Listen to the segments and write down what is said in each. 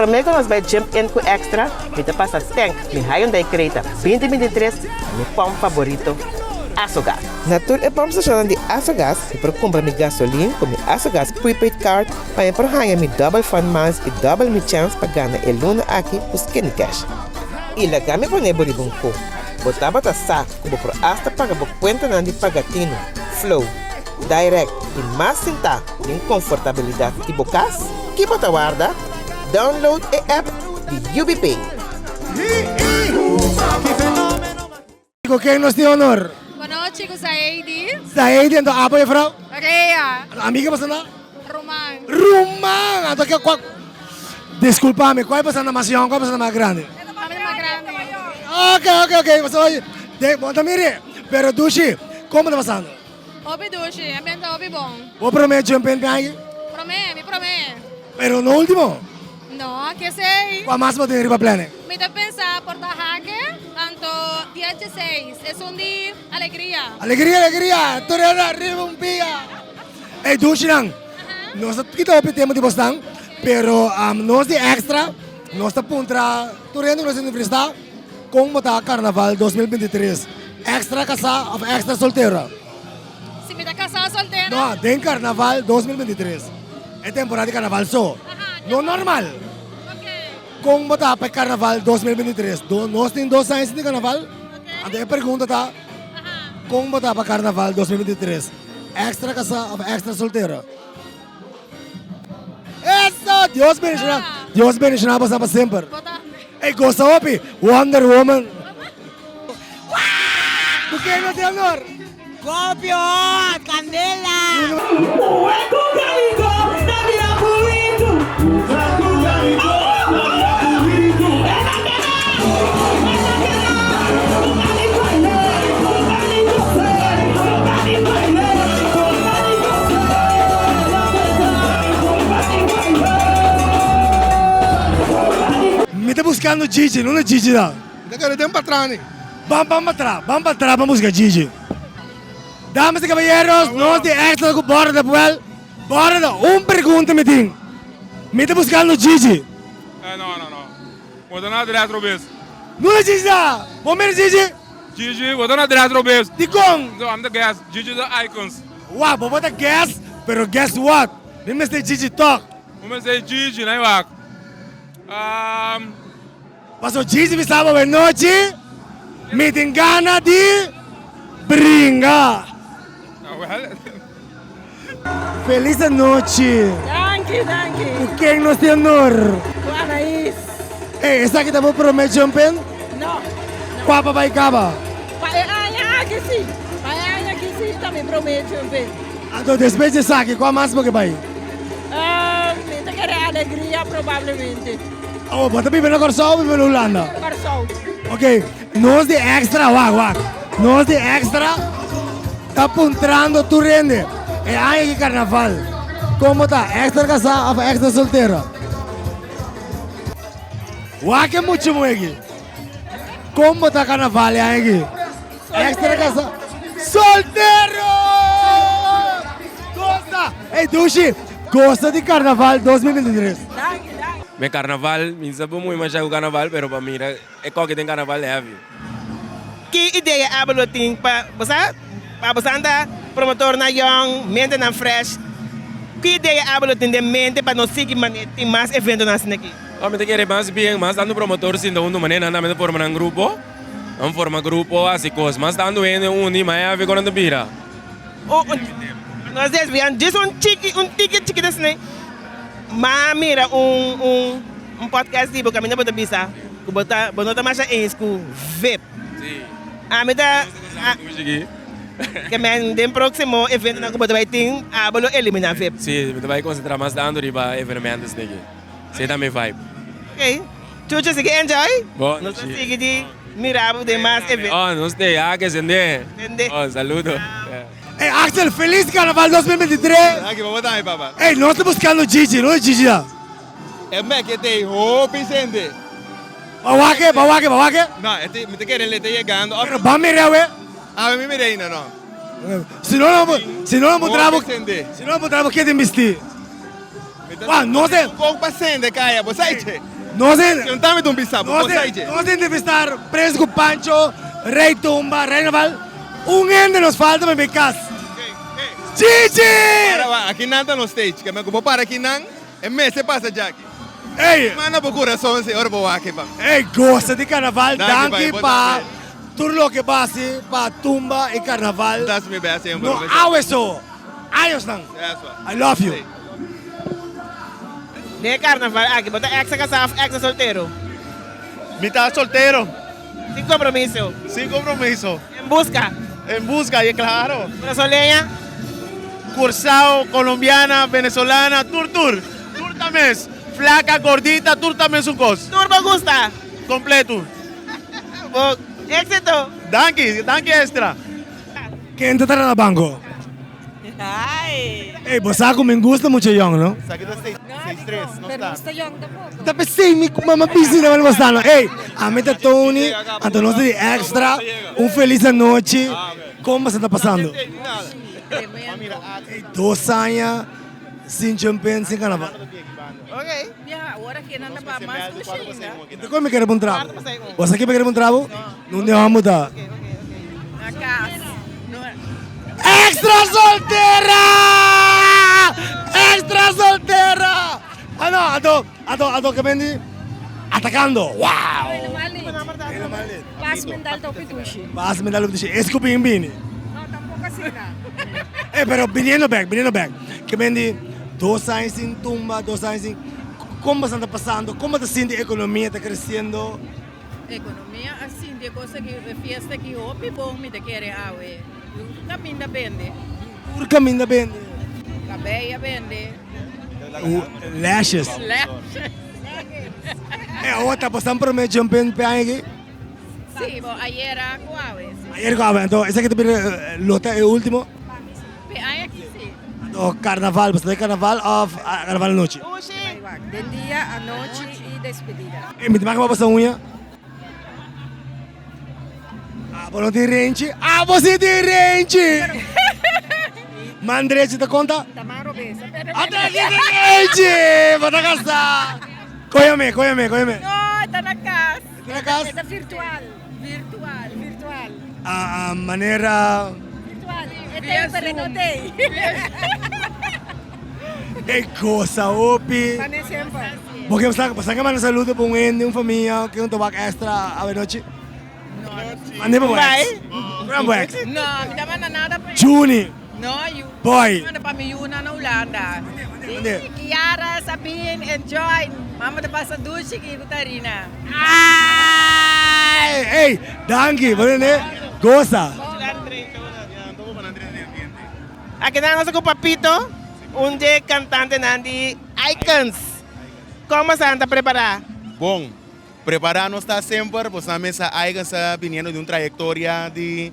para mí que nos vai jump in com extra, me te passa tank, me raio da Creta, 2023, meu pão favorito, Açogás. Natur é pão station de Açogás, e para comprar minha gasolina com minha Açogás prepaid card, para eu ganhar minha double fund miles e double minha chance para ganhar el luna aqui por skinny cash. E lá que me põe boribunco, botar bota saco, como para hasta pagar por conta de pagatino, flow, direct e mais sentar em confortabilidade e bocas, que bota guarda, download a app de UBPay. Quem nos tem honor? Boa noite, com Saidi. Saidi, então, apa ya, vrouw? Rea. Amiga, basta na? Roman. Roman! Então, desculpa-me, qual é a nação? Qual é a mais grande? Kami na grande. Ok. Mas, olha, bom, também, pero, Dushi, como está passando? Obi dushi, ambiente obi bom. Vou prometer um pente aí? Me promete. Pero no último, No, que sei. qual mais pode ir para plane? Me te pensa por Hak'e, tanto 16. Es un día alegría. Alegria, torena, arriba um pia. Ei, Dushi, não. Nós kita o tema de bastante, pero nós de extra, nós está puntra, torena nós universidade, como está Carnaval 2023. Extra casada, extra solteira. Si me te casada soltera. No, tem Carnaval 2023. É temporada de Carnaval só. No normal. Ok. Como está para Carnaval 2023? Nós temos 2 anos de Carnaval. A pergunta está, como está para Carnaval 2023? Extra casada, extra solteira. Isso! Deus bendiga na para sempre. Bota. Ei, gosta opi? Wonder Woman. O que é meu honor? Copio, candela. Me está buscando Gigi, não é Gigi não. Agora tem patrão. Vamos para trás, vamos buscar Gigi. Damas e caballeros, nós de extra com borda, puel. Borda, pergunta me tem. Me está buscando Gigi. No. Vou dar direto ao beijo. Não é Gigi não. Vamos ver Gigi. Gigi, vou dar direto ao beijo. De com? So I'm the guest. Gigi the icons. Uau, vou botar guess, pero guess what? Nem me sei Gigi talk. Vamos dizer Gigi, né, Wak? Passou Gigi, me sábado à noite. Me tem gana de brincar. Well, Feliz noite. Thank you. Por quem nos tem honor? Anaís. Ei, essa aqui tá bom para o meu champion? No. Qual papai caba? Paella que sim. Paella que sim, também promete um bem. Então, depois dessa aqui, qual mais porque vai? Me te querer alegria, provavelmente. Oh, bota bem na Curacao ou bem na Holanda? Curacao. Ok, nós de extra, wak. Nós de extra, tá apontando tu rende. É aí que carnaval. Como tá? Extra casada ou extra solteira? Wak é muito aqui. Como tá carnaval aí? Extra casada. Solteiro! Gosta! Ei, Dushi, gosta de carnaval 2023? Meu carnaval, me sabe muito mais o carnaval, pero para mim é qualquer tem carnaval leve. Que ideia abalo tem para você andar promotor na young, mente na fresh. Que ideia abalo tem de mente para nós seguir tem mais eventos na cena aqui. Me te querer mais bem, mas dando promotor sim, da maneira andando formando um grupo. Vamos formar grupo, assim coisas, mas dando mas é a ver quando bira. Nós desviamos um ticket da cena. Mas mira, um podcast tipo, caminho para bisa, que bota mais em school, VIP. Sim. Me dá, que me tem próximo evento na Cuba vai ter, bolo eliminar VIP. Sim, me vai concentrar mais dando riba eventos daqui. Você também vai. Ok, chuchu sigue enjoy? Bom, Nós sigue de mirar de mais eventos. Não sei, que sende. Saludo. Ei, Axel, feliz carnaval 2023! Aqui, vamos botar aí, papá. Ei, nós estamos buscando Gigi, não é Gigi não? É me que tem roupa e sende. Bawake? Não, me te querem, ele está chegando. Pero vamos mirar, ué? Me mirei, não. Se não, Roupa e sende. o que tem vestir? No sé. Kung pasende kaya, bosaiche. No sé. Yung tami tung bisa, bosaiche. No sé entrevistar Presco Pancho, Rey Tumba, Rey Naval. Un ende nos falta me becas. Gigi! Aqui nanta no stage, que me como para aqui nan, me se passa Jackie. Ei, Mana po coração se ora po aqui pa. ei, gosta de carnaval, Danke, danke pai, pa bota tudo lo que passa pa tumba e carnaval. Das me bem assim, No hago eso. Ayos lang. I love you. De carnaval, aqui, bota ex casado, ex solteiro. Mitad soltero, Sin compromiso. sin compromiso. En busca. En busca, y claro. Una soleña. Curacao, colombiana, venezolana, tour. Tour también. Flaca, gordita, tour también su cos. Turbo gusta. Completo. Éxito. Danke extra. ¿Quién te trae al banco? Ay. Ei, Bosaco me gusta mucho young, no? Aqui tá 6-3, não Pero está. gusto yung tampoco. Tapos sim, mi mama busy naman bastante. Ei, amita Tony, Antonos de Extra, un feliz anoche. ¿Cómo se está pasando? Ei, 2 años sin champagne, sin carnaval. Ok. Ya, ahora que nanda pa mas kusina. ¿Tú cómo me quieres un trago? ¿Vos aquí me quieres un trago? No te vamos a dar. Acá. No. ¡Extra soltera! ¡Extra soltera! Ah, no, ato, que vendi. Atacando. ¡Wow! Pas mental daw pitushi. Vas a me dar lo que dice. Escupin bini. No, tampoco así na. Pero viniendo back. Que vendi 2 años sin tumba, 2 años sin. ¿Cómo se está pasando? ¿Cómo te sientes la economía? ¿Está creciendo? Economia assim, de coisa que fiesta que o bom me te quer awe. Caminha vende. ¿Por camino vende? Cabella vende. Lashes. Ahora está pasando por medio jumping aquí. Sí, bo ayer era awe. Ayer acaba, entonces ese que te pide lota el último. Aí aqui sim. O carnaval, ¿pues de carnaval o carnaval noche? Del día, anoche y despedida. ¿Y mi tema que va a pasar uña? Ah, ¿vos no te renchi? Ah, ¿vos sí te renchi? Mandre, ¿te conta? Tamaro besa. Pero ¡Atrás sí te renchi! ¡Vas a casar! Cóyame. No, está na casa. ¿En la casa? es virtual. Virtual. Virtual. A manera... Virtual. Este pero no te. ¡Qué cosa, Opi! Pane siempre. Porque você que manda saludo para um ende, uma família, que um tabaco extra a noite. Mande para Wax. Para Wax. No, me dá nada para Juni. No, you. Boy. Manda para mi Yuna na Holanda. Mande. Kiara, Sabine, enjoy. Mama da passa duche que Gutarina. Ai! Ei, danke, né? Gosta. Aquí tenemos con Papito, un de cantante Nandi Icons. ¿Cómo se anda preparada? Bom, preparando está sempre, pois na mesa aiga está vindo de uma trajetória de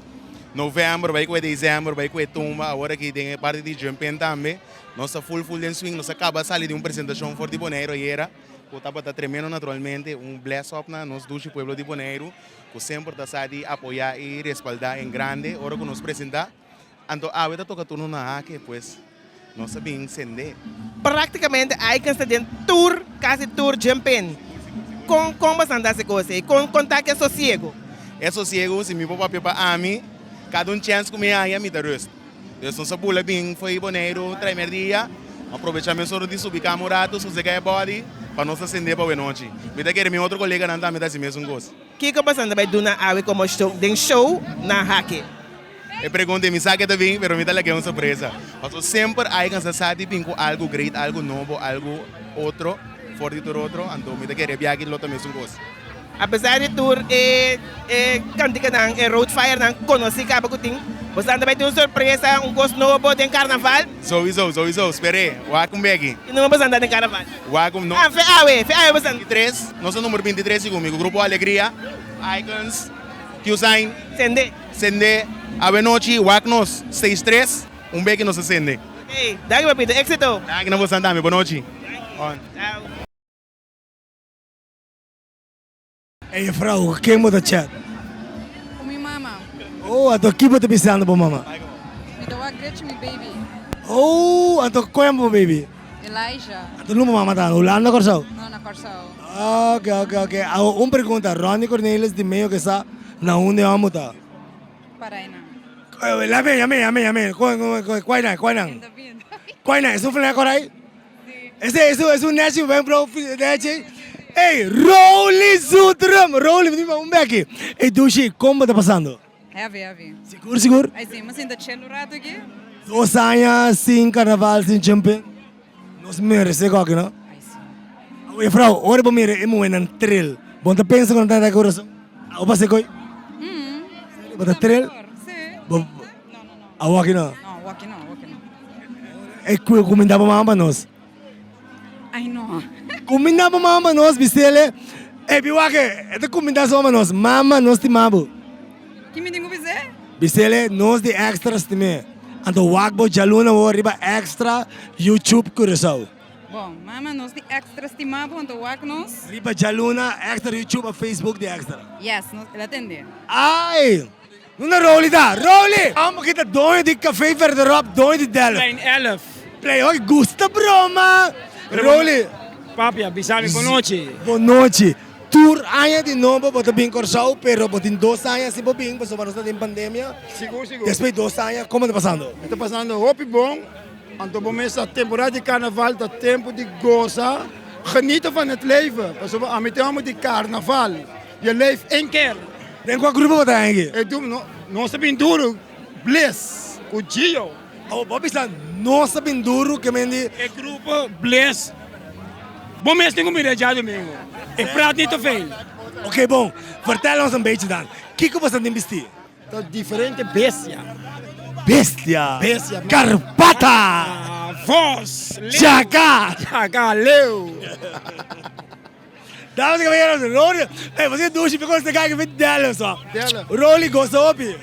novembro, vai com dezembro, vai com tumba, agora que tem parte de jumping também. Nossa full em swing, nós acaba de sair de uma apresentação for de Bonaire e era, o tabata tremendo naturalmente, bless up na nos do pueblo de Bonaire, que sempre está de apoiar e respaldar em grande, hora que nos apresentar. Então, a vida toca turno na Hak'e, pues, nós sabemos encender. Prácticamente Icons está dentro tour, casi tour jumping. ¿Cómo se anda esa cosa? Con taque sosiego. É sossego, se me pôr para a mim, cada chance que me há, me dá rest. Eu sou sabula bem, foi boneiro, primeiro dia, aproveitamos só de subir camurato, sossegar a body, para nós acender para a noite. Me dá querer meu outro colega não dá me dá esse mesmo gosto. ¿Qué pasa anda vai do na ave como show na Hak'e? Eu perguntei, me sabe também, mas me dá uma surpresa. Mas sempre há que sabe bem com algo great, algo novo, algo outro, fora de todo outro, então me dá querer viajar lá também um gosto. Apesar de tour cantica nang road fire nang conheci cabo que tem, você anda vai ter uma surpresa, um gosto novo de carnaval. Sowieso, espere, welkom Gigi. E não vamos andar em carnaval. Welkom no. Ah, fe awe você anda. 23, nosso número 23 comigo, Grupo Alegria, Icons, Q-Sign, Sende, a noite, Wagnos, 6-3, Begi nos acende. Ok, daqui papito, éxito. Daqui não vou andar, boa noite. Tchau. Ei, vrouw, quem muda chat? Com minha mama. Oh, então que você pensando para mama? Me deu a great me baby. Oh, então qual é meu baby? Elijah. Tu não mama tá, Holanda Curacao. No, na Curacao. Ok. Uma pergunta, Ronnie Cornelis de meio que está na onde vamos tá? Paraina. Lá vem, amém. Qual não? Ainda bem. Qual não? Isso foi na Coreia? Esse é o Nessie, vem pro Nessie. Ei, Rolly Zutram, Rolly, vem um aqui. Ei, Dushi, como tá passando? Heavy. Seguro? Aí sim, mas ainda chelo rato aqui? 2 anos sem carnaval, sem champion. Nós merecemos aqui, não? Aí sim. Oi, vrouw, ora para mim, é um thrill. Bom, tá pensando quando tá na coração? O passei coi? Bom, thrill? Sim. Bom, Não. aqui não. No, walkie no. É comida para mamãe nós. Ai, não. Comida para mamãe nós, bistele. É biwake, é da comida só para nós. Mama nós te mabo. Que me digo dizer? Bistele, nós de extras também. Então, wakbo jaluna o riba extra YouTube Curacao. Bom, mama, nós de extra estimado, então walk nós. Riba jaluna extra YouTube a Facebook de extra. Yes, ela atende. Ai! Não é Rolly daar, Rolly! Allemaal gaat het door die café verderop, door die Delft. Plein 11. Play, hoi, gusta broma! Rolly! Papia, bisami conosci. Boa noite. Tour años de novo, bota bem Curacao, pero botin 2 anos sem bem, porque nós estamos em pandemia. Seguro. Depois 2 anos, como está passando? Está passando hopi bom. Anto começa a temporada de carnaval, dat tempo de goza. Genieten van het leven. Pas op, aan met die carnaval. Je leeft 1 keer. Denk qual grupo você aí? Ik doe no se duro. Bliss. Com Gio. Oh, Bobby está nossa bem duro, que mendi. Het grupo Bliss. Bom mês tenho me já domingo. Ik praat niet te veel. Oké, bom. Vertel ons een beetje dan. Kiko was aan het bestie. Dat diferente bestia. Bestia. Bestia. Carpata. Vos. Jaca. Leeuw. Dames en caballeros, Rolly. Hey, você douche, ficou você cai que vem dela só. Dela. Rolly gostou, Opi.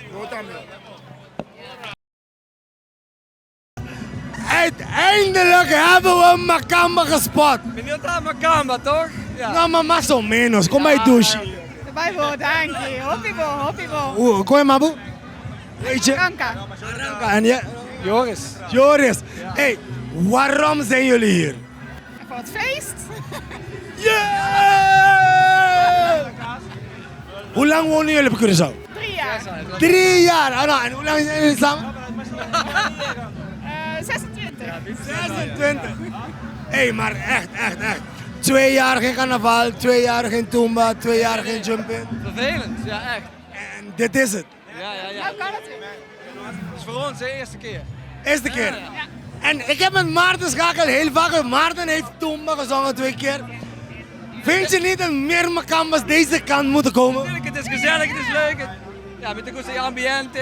Uiteindelijk hebben we een Makamba gespot. Benieuwd naar Makamba, toch? Ja. Nou, maar mais ou menos. Kom bij douche. Vai bom, danke. Hopi bom. Kom je, Mabu? Weet je? Kanka. En je? Joris. Hey, waarom zijn jullie hier? Voor het feest? Yeah! Hoe lang wonen jullie op Curacao? 3 jaar. 3 jaar. En hoe lang zijn jullie samen? 26. 26. Hé, maar echt. 2 jaar geen carnaval, 2 jaar geen tumba, 2 jaar geen jumping. Vervelend, ja echt. En dit is het. Ja. Nou kan het weer. Het is voor ons de eerste keer. Eerste keer. En ik heb met Maarten Schakel heel vaak. Maarten heeft tumba gezongen 2 keer. Vind je niet dat meer Makambas deze kant moeten komen? Natuurlijk, het is gezellig, het is leuk. Ja, met de goede ambiente.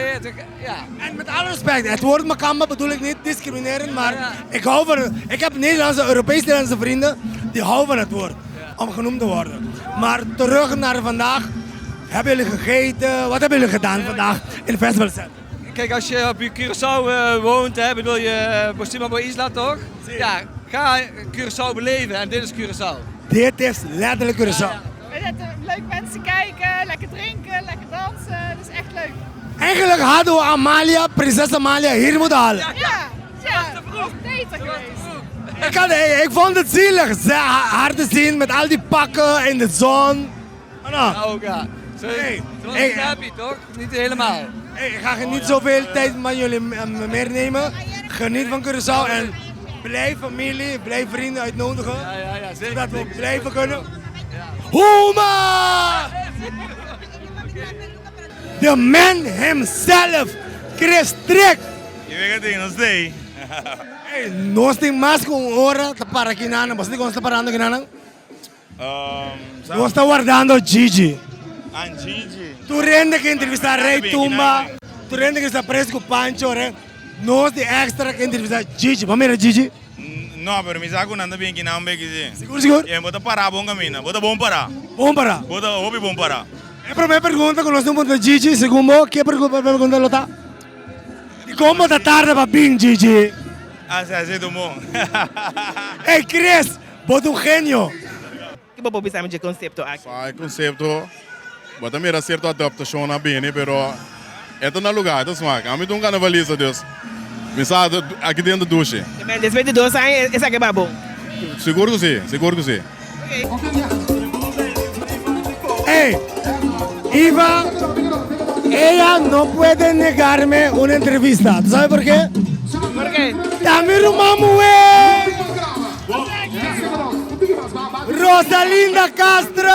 Ja. En met alle respect, het woord Makamba bedoel ik niet discriminerend, maar ik hou van het. Ik heb Europees-Nederlandse vrienden die houden van het woord om genoemd te worden. Maar terug naar vandaag. Hebben jullie gegeten? Wat hebben jullie gedaan vandaag in het festivalcentrum? Kijk, als je op Curaçao woont, bedoel je Postima Isla, toch? Ja, ga Curaçao beleven en dit is Curaçao. Dit is letterlijk Curaçao. Leuk mensen kijken, lekker drinken, lekker dansen. Dat is echt leuk. Eigenlijk hadden we Amalia, prinses Amalia, hier moeten halen. Ja, dat is beter geweest. Ik vond het zielig, haar te zien met al die pakken in de zon. Ook ja. Ze was niet happy, toch? Niet helemaal. Ik ga niet zoveel tijd van jullie meer nemen. Geniet van Curacao en blijf familie, blijf vrienden uitnodigen. Ja, zeker. Zodat we blijven kunnen. Hoema! The man himself, Chris Trek. Je weet het nog steeds. Hey, nós tem mais com hora para aqui nana, você está parando aqui nana? Nós está guardando Gigi. Gigi. Tu rende que entrevistar Rei Tumba, tu rende que está preso com Pancho, nós de extra que entrevistar Gigi. Vamos ver Gigi? No, pero mi saco nanda bien que não bem que Seguro? E bota parar bom caminho, bota bom parar. Bom para. Bota hopi bom parar. É para minha pergunta, quando nós temos um Gigi, segundo, que pergunta lo tá? E como tá tarde para vir Gigi? Assim do bom. Hey Chris, bota gênio. Que bom pensar de conceito aqui. Sai conceito. Bota mira certo adaptação na bem, pero é na lugar, das marcas. A mim não carnavalista Deus. Me sabe aqui dentro do duche. Después de 2 años, esa que va bom. Seguro que sim, seguro que sim. Hey, Iva, ella no puede negarme una entrevista. ¿Tú sabes por qué? ¿Por qué? Dame rumamo, Rosalinda Castro!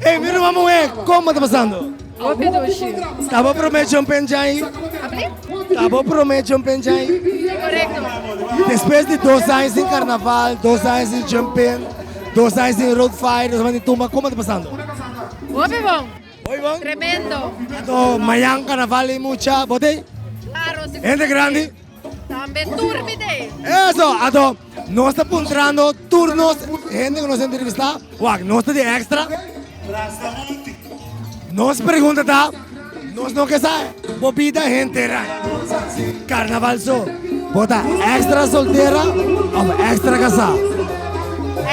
Hey, mi rumamo, ¿cómo está pasando? Opi dushi. Estava prometido um penjai. Abri? Estava prometido um penjai. Correcto. Depois de 2 anos em carnaval, 2 anos em jumping, 2 anos em road fire, 2 anos em tumba, como está passando? Opi bom. Oi, bom? Tremendo. Então, amanhã carnaval e muita, botei? Claro, si Gente grande? Também turbide. Eso, então, nós estamos entrando turnos, gente que nos entrevista, nós estamos de extra. Nos pergunta, tá? Nós não quer saber. Bebida inteira. Carnaval só. Bota extra solteira ou extra casada?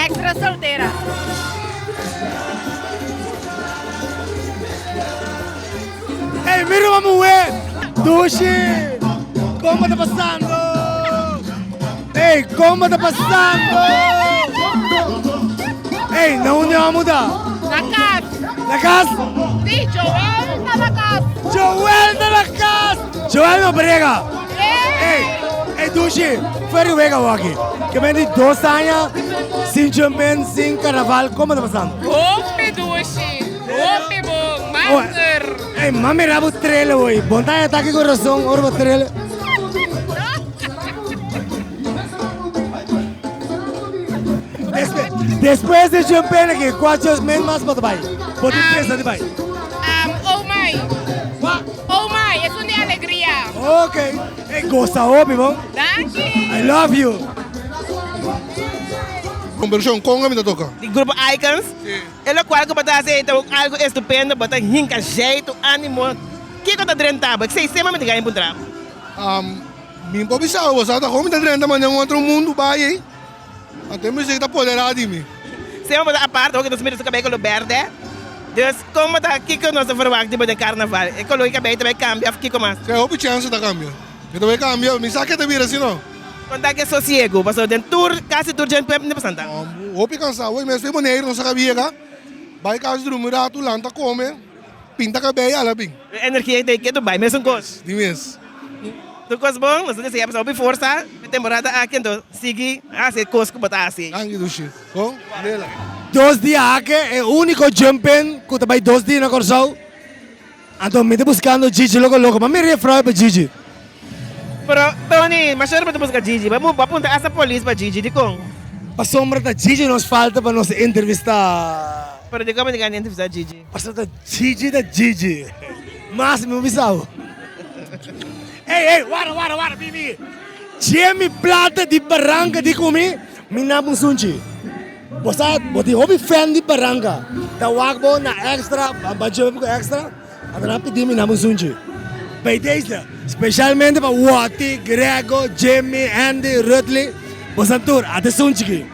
Extra solteira. Ei, mira, vamos ver. Dushi, como tá passando? Ei, como tá passando? Ei, não vamos mudar. Na casa. Na casa? Sim, Joel está na casa. Joel tá na casa. Joel não brega. Ei, Dushi, foi o vega aqui. Que vem de 2 anos, sem jumping, sem carnaval, como tá passando? Opi dushi. Opi bom. Master. Ei, mami, rabo trela, oi. Vontade de ataque coração, orbo trela. Depois de jumping aqui, quantos meses mais pode vai? Pode pensar de vai? Oh my. What? Oh my, é um de alegria. Ok. Ei, gosta, óbvio, bom? Thank you. I love you. Conversão, como me toca? De grupo Icons, ele qual que bota então algo estupendo, bota rinca jeito, ânimo. Que que tá drentado? Que sei sempre me ganha encontrar. Me improvisava, você tá como tá dentro amanhã um outro mundo vai aí. Até me sei que tá poderado de mim. Sempre bota a parte, que nós miramos o cabelo verde. Dus como tá aqui que nós verwacht tipo de carnaval. E coloca o cabelo também cambia, aqui como mais. Que houve chance da câmbio. Que também cambia, me sabe que te vira assim não? Quando é que sossego, passou dentro tour, quase tour gente não passa nada. Houve cansado, hoje mesmo tem maneiro, não sabe cá. Vai casa de dormir, tu lanta come, pinta cabelo, ela bem. Energia tem que tu vai, mesmo coisa. De mês. Tu coisa bom, nós temos que passar por força, temporada aqui então, seguir, assim coisa que botar assim. Angue do shit. Bom, dela. 2 dias aqui, é o único jumping que tu vai 2 dias na Curacao. Então, me tá buscando Gigi, louco, mas me refrão para Gigi. Pero, Tony, mas eu não buscar Gigi, vamos apontar essa polícia para Gigi, de com. A sombra da Gigi nos falta para nos entrevistar. Pero de como ninguém entrevistar Gigi? Passou da Gigi. Mas me avisou. Ei, wara, bibi. Tinha me plata de barranca de comer, me nabung sunchi. Você hobby fan de barranca. Tá wagbo na extra, bajou com extra, agora pedi me nabung sunchi. Baitesta, especialmente para Wati, Grego, Jamie, Andy, Rudley, Bosantur, até sunchi.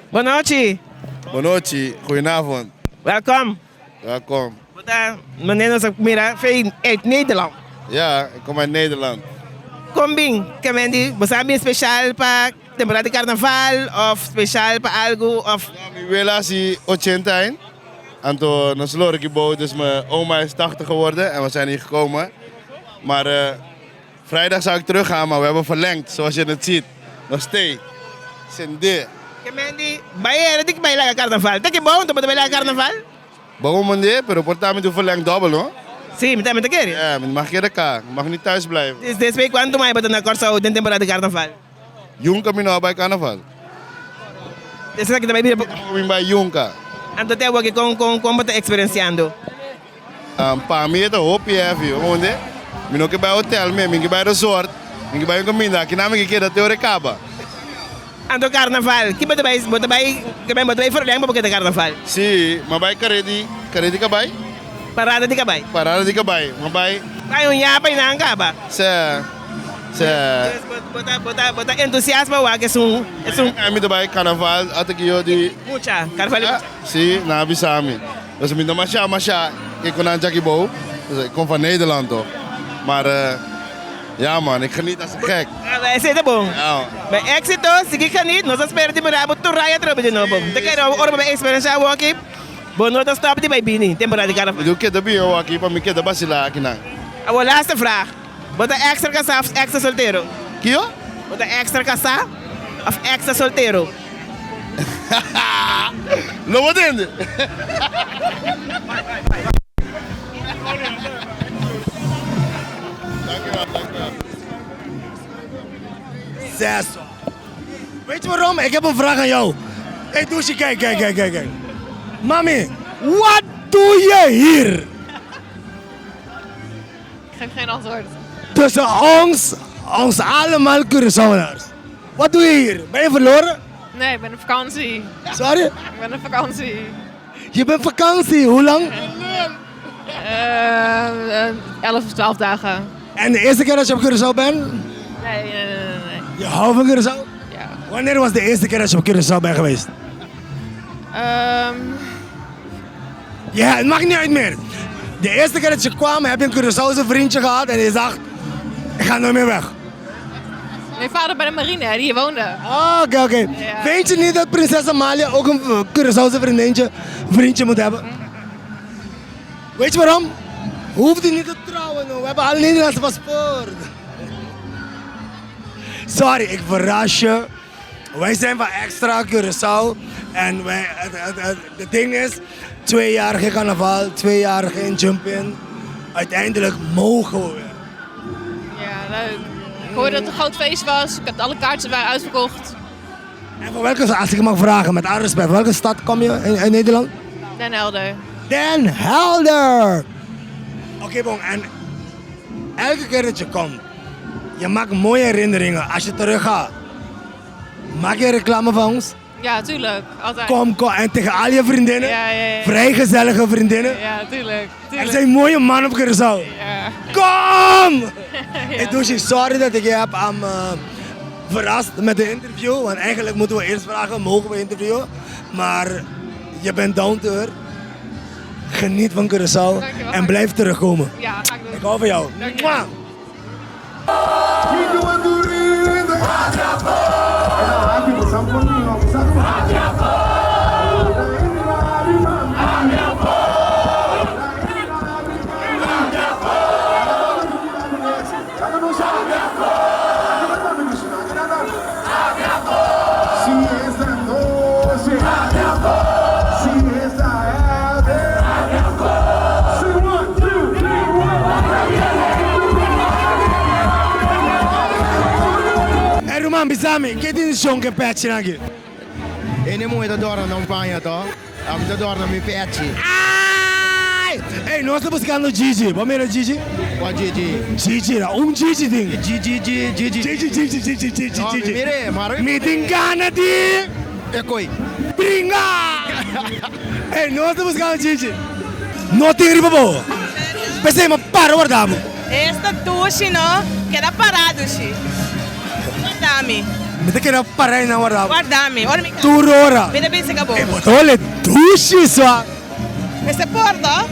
Boa noite. Boa noite, goedenavond. Welkom. Welkom. Meneer Mira, uit Nederland. Ja, ik kom uit Nederland. Combing, Kamendi, você é especial para temporada de carnaval of speciaal para algo of... Mijn relatie 80 en toen nos lorg gebouwd, dus mijn oma is 80 geworden en we zijn hier gekomen. Maar vrijdag zou ik teruggaan, maar we hebben verlengd, zoals je het ziet. Nog steeds. Sende. Kamendi, baie, dik baie laga carnaval. Tem que bom, tu pode bailar carnaval? Bom mande, pero portamento verlengd dubbel, hoor. Sim, me tá querendo. Ja, maar mag je er ka, mag niet thuis blijven. Desde quando mais bota na Curacao de temporada de carnaval? Junca mino bij carnaval. Desde aqui também vira. Bij Junca. Então tem algo com bota experienciando. Para mim é da hoop je viu, onde? Mino que vai hotel mesmo, que vai resort, que vai comida, que não me quer até o recaba. Ando carnaval, que bota vai verleng porque de carnaval. Sim, mas vai caredi que vai? Parada di kabay. Parada di kabay. Mabay. Kayo yapay na ang kaba. Sa Bota entusiasmo wag é um kami dabei carnaval at eu di mucha carnaval. Sim, na Abisami. Dus me dá masha ik kon aan Jackie Bo. Dus ik kom van Nederland toch. Maar ja man, ik geniet als gek. Vai ser bom. Ja. Bij éxito, sige kanit, nós espera de morabo turraia trobe de novo. Te quero orba bij experiência wo aqui. Bom, nós stop de bij bini, temporada de carnaval. Eu quero bem eu aqui para me quedar basila aqui não. A laatste vraag. Bota extra casar of extra solteiro? Kio? Bota extra casar of extra solteiro? Não vou entender. Zes. Weet je waarom? Ik heb een vraag aan jou. Hey Douche, kijk. Mami, wat doe je hier? Ik geef geen antwoord. Tussen ons allemaal Curaçaoërs. Wat doe je hier? Ben je verloren? Nee, ik ben op vakantie. Sorry? Ik ben op vakantie. Je bent vakantie, hoe lang? 11 of 12 dagen. En de eerste keer dat je op Curaçao bent? Nee. Je houdt van Curaçao? Ja. Wanneer was de eerste keer dat je op Curaçao bent geweest? Ja, het maakt niet uit meer. De eerste keer dat je kwam heb je een Curaçaose vriendje gehad en je zegt, ik ga nooit meer weg. Mijn vader bij de marine, die hier woonde. Oké. Ja. Weet je niet dat prinses Amalia ook een Curaçaose vriendje moet hebben? Weet je waarom? Hoeft hij niet te trouwen, we hebben al Nederlandse paspoort. Sorry, ik verras je. Wij zijn van extra Curaçao. En het ding is, 2 jaar geen carnaval, 2 jaar geen jump-in. Uiteindelijk mogen we weer. Ja, leuk. Ik hoorde dat het een groot feest was. Ik had alle kaartjes waren uitverkocht. En van welke, als ik mag vragen, met alle respect, welke stad kom je in Nederland? Den Helder. Den Helder! Oké, bon, en elke keer dat je komt, je maakt mooie herinneringen. Als je terug gaat, maak je reclame van ons? Ja, tuurlijk. Altijd. Kom, en tegen al je vriendinnen, Ja. vrij gezellige vriendinnen. Ja, tuurlijk. Er zijn mooie mannen op Curaçao. Ja. Kom! Ja. Ik doe je sorry dat ik je heb verrast met de interview. Want eigenlijk moeten we eerst vragen, mogen we interviewen? Maar je bent down to earth. Geniet van Curaçao en blijf terugkomen. Ja, ga ik doen. Ik hou van jou. Dank je. Mwah. Roman Bisami, che ti dici che piace anche? E ne muoio da dora non bagna to. Da dora mi piace. Hey, nós estamos buscando Gigi. Vamos ver Gigi? Qual Gigi? Gigi, Gigi ding. Gigi. No, mire, maro. Mi tingana di. E coi. Bringa! Hey, nós estamos buscando Gigi. Não tem riba boa. Pensei, mas para, guardamos. Esta tushi, no? Queda parado, Xi. Guardami. Me te quero parar na guardamos. Guardami. Ora mi Tu ora. Vede bem se acabou. Olha, tushi só. Me se porta?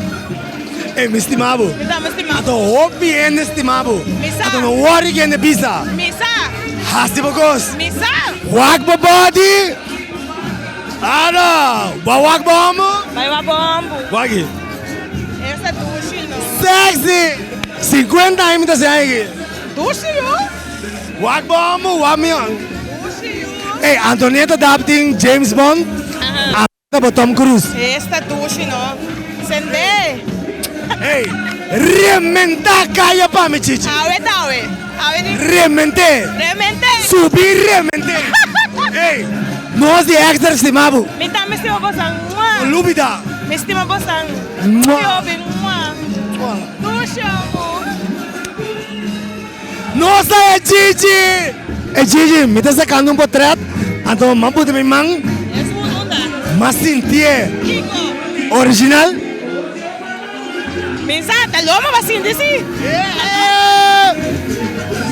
Me estimavo. Me dá, me estimavo. Ato hobby en estimavo. Misa. Ato no worry que ne bisa. Misa. Hasti bogos. Misa. Wag body. Ano, bawag bombo. Vai uma bombo. Wagi. Esta tushi, no? Sexy. 50 anos da segue. Tushi, yo? Wag bombo, wag me. Tushi, yo? Hey, Antonieta adapting James Bond. Para Tom Cruise. Esta tushi, no? Sende. Hey, rementa kaya pa mi chichi. Awe, tawe. Awe di. Remente. Remente. Subir remente. Hey, nós de extra estimavo. Me tá me estima bosang. Lubida. Me estima bosang. Mua. Tushi, amor. Nossa, é Gigi! É Gigi, me tá sacando um portrait. Então, mampu de minha mãe. É sua onda. Mas sentir Kiko. original. Mensata, loma vai sim desse.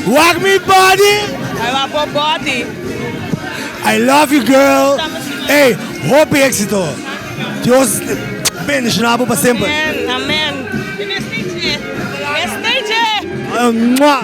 Walk me body. I want for body. I love you, girl. Hey, hope éxito. Dios bendicionado para sempre. Amen, amen. Stage. Mwah.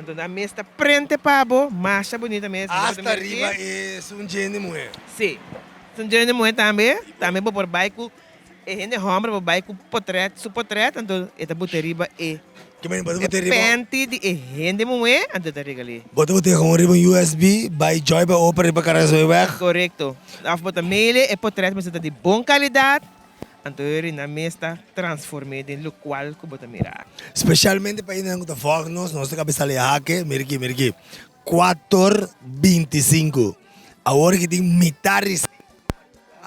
Então na mesa prende pabo, macha bonita mesmo. Hasta arriba es un gene mujer. Sim. São de mulher também. Também por baixo. É gente homem por baixo portrait, su portrait. Então esta boteriba é. Que men bota boteriba. Pente de gente mulher, então tá regali. Bota boteriba com ribbon USB, by Joy by Opera riba cara zo weg. Correcto. Af bota mele é portrait mas de boa qualidade. Então eu na mesa transformei em local que bota mirar. Especialmente para ir na conta fornos, nossa cabeça ali Hak'e, mira aqui. 4.25. Agora que tem metade.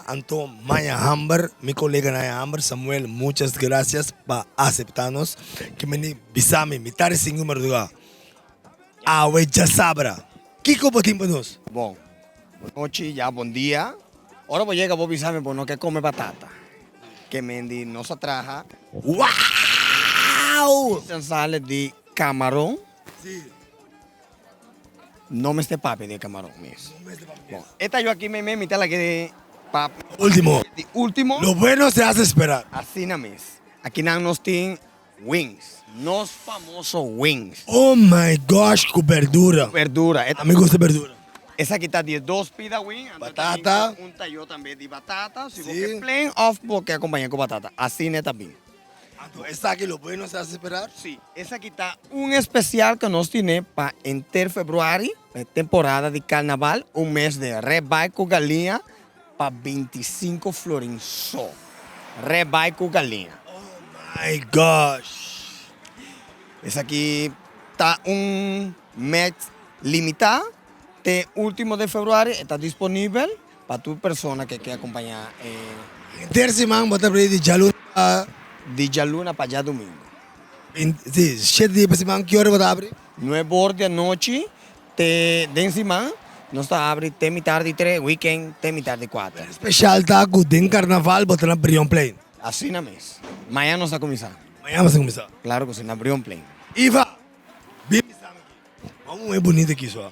Anto Maya Hamber, mi colega Naya Hamber, Samuel, muchas gracias por aceptarnos. Que me bisame, mitad sin número de lugar. Awe já sabra. Kiko botim para nós. Bom, boa noite, já bom dia. Ahora vou chegar, vou bisame, por não que come batata. Que mendi nossa traja. Uau! Sale de camarão. Sim. No me este papi de camarón, mis. Bom, esta yo aquí me mitad la que de Último. Último. Lo bueno se hace esperar. Así na mes. Aquí nos tienen wings. Nos famosos wings. Oh my gosh, con verdura. Verdura. A mí me gusta verdura. Esa aquí está de 2 pida wing. Batata. Un tallo también de batata. Si sí. Plain off porque acompaña con batata. Así neta bien. ¿Esta aquí lo bueno se hace esperar? Sí. Esa aquí está un especial que nos tiene para enter febrero, temporada de carnaval, un mes de ribeye con galinha. Para 25 florins só. Ribeye com galinha. Oh my gosh. Esse aqui está mês limitado. Até último de fevereiro está disponível para tu pessoa que quer acompanhar. Terça semana bota para de jaluna. De jaluna para já domingo. Sim, 7 dias para semana, que hora bota abrir? 9 horas da noite, até de semana. Nós está abre até metade de 3, weekend até metade de 4. Especial tá com o carnaval, bota na Brion Plain. Assim na mês. Amanhã nós está começando. Amanhã vamos começar. Claro que sim, na Brion Plain. Iva, vamos é bonito aqui só.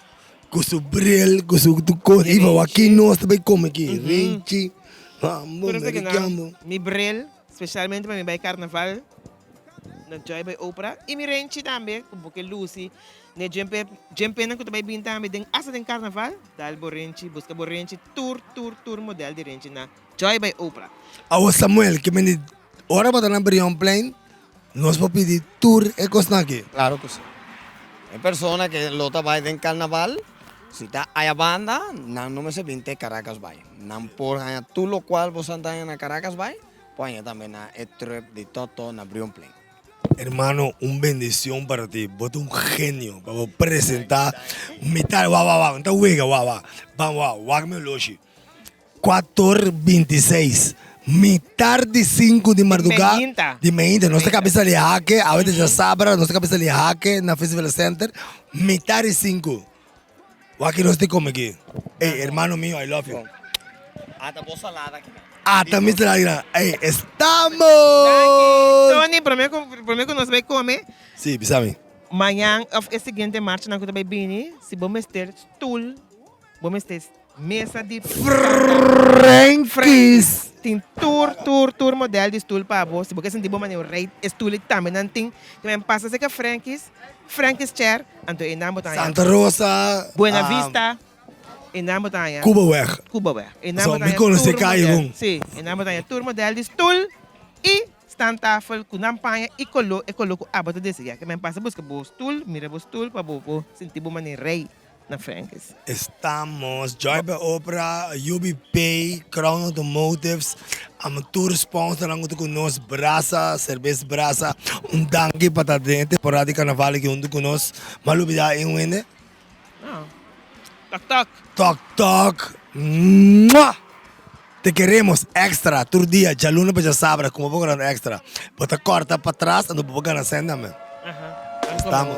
Com o bril, com o cor. Iva, aqui nós também come aqui. Rente, vamos, mi bril, especialmente para mi vai carnaval. Na Joy by Opera. E mi rente também, porque Lucy. Ne jempe na kuto bay binta mi ding asa ding carnaval dal borenchi busca borenchi tour model di renchi na Joy by Opera. Awo Samuel que me ora bota na Brion Plain nos po pidi tour e cosnaki. Claro que sí. Hay personas que lota vai den carnaval si ta aya banda nan no me se 20 Caracas vai. Nan por hanya tu lo cual vos andan na Caracas vai, pues también na trip de Toto na Brion Plain. Hermano, una bendición para ti. Vos sos un genio para presentar mitad. Guau. Entonces, huega, guau. Vamos, guau, loshi. 4:26. Mitad de 5 de madrugada. De meinta. Nossa cabeça de Hak'e. A veces já sabra. Nossa cabeça de Hak'e na Festival Center. Mitad de 5. Aqui nós te come aqui. Hey, hermano mío, I love you. Hasta vos salada aqui. También se la dirá. ¡Ey, estamos! Tony, prometo que nós vamos comer. Sí, bisame. Amanhã, a seguinte marcha, nós vamos bem. Se vamos ter stool, vamos ter mesa de Frankis. Tem tour modelo de stool para você. Porque se não tiver o rei, stool também não tem. Também passa a ser Frankis chair. Então, em Santa Rosa. Buena Vista. En naam betalen. Cuba weg. En naam Zo, betalen. mi conoce Caio. Sí, en naam betalen tour model de stoel e standtafel com nampanha e coloco abata desse já. Que me passa busca bo stoel, mira bo stoel para bo sentir bo mani rei na Frankis. Estamos Joy by Opera, UBP, Crown Automotives, tour sponsor lang ito kunos Brasa, Cerveza Brasa, danke para dentro temporada de carnaval que undo kunos malubida em wende. Toc. ¡Mua! Te queremos extra, tur día, ya luna para ya sabra, como poco extra. Bota corta para atrás, ando poco ganas, Estamos.